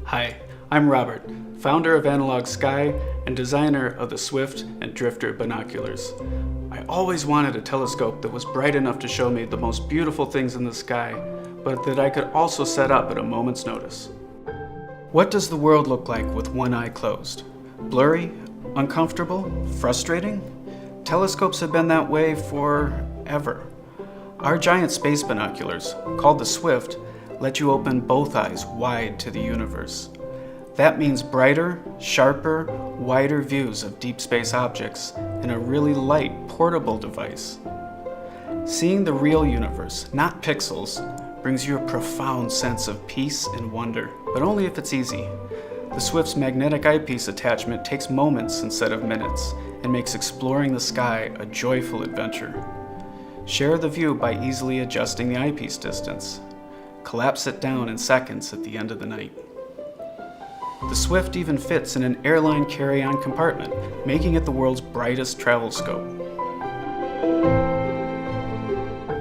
Hi, I'm Robert, founder of Analog Sky and designer of the Swift and Drifter binoculars. I always wanted a telescope that was bright enough to show me the most beautiful things in the sky, but that I could also set up at a moment's notice. What does the world look like with one eye closed? Blurry? Uncomfortable? Frustrating? Telescopes have been that way forever. Our giant space binoculars, called the Swift, let you open both eyes wide to the universe. That means brighter, sharper, wider views of deep space objects in a really light, portable device. Seeing the real universe, not pixels, brings you a profound sense of peace and wonder, but only if it's easy. The Swift's magnetic eyepiece attachment takes moments instead of minutes and makes exploring the sky a joyful adventure. Share the view by easily adjusting the eyepiece distance. Collapse it down in seconds at the end of the night. The Swift even fits in an airline carry-on compartment, making it the world's brightest travel scope.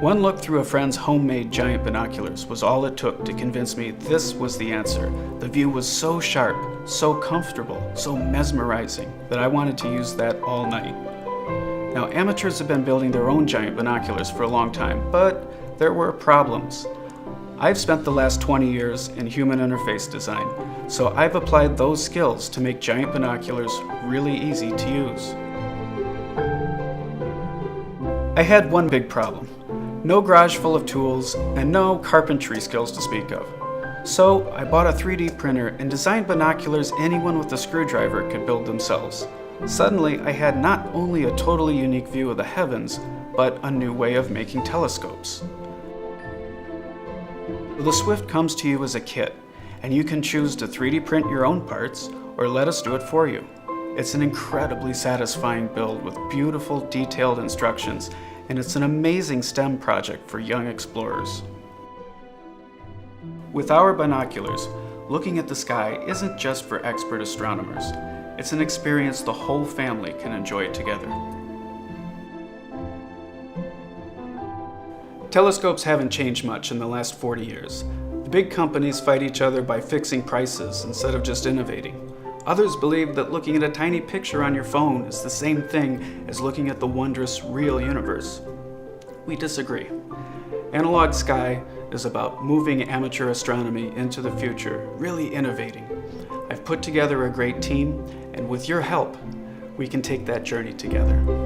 One look through a friend's homemade giant binoculars was all it took to convince me this was the answer. The view was so sharp, so comfortable, so mesmerizing that I wanted to use that all night. Now, amateurs have been building their own giant binoculars for a long time, but there were problems. I've spent the last 20 years in human interface design, so I've applied those skills to make giant binoculars really easy to use. I had one big problem. No garage full of tools and no carpentry skills to speak of. So I bought a 3D printer and designed binoculars anyone with a screwdriver could build themselves. Suddenly, I had not only a totally unique view of the heavens, but a new way of making telescopes. The Swift comes to you as a kit, and you can choose to 3D print your own parts or let us do it for you. It's an incredibly satisfying build with beautiful, detailed instructions, and it's an amazing STEM project for young explorers. With our binoculars, looking at the sky isn't just for expert astronomers. It's an experience the whole family can enjoy together. Telescopes haven't changed much in the last 40 years. The big companies fight each other by fixing prices instead of just innovating. Others believe that looking at a tiny picture on your phone is the same thing as looking at the wondrous real universe. We disagree. Analog Sky is about moving amateur astronomy into the future, really innovating. I've put together a great team, and with your help, we can take that journey together.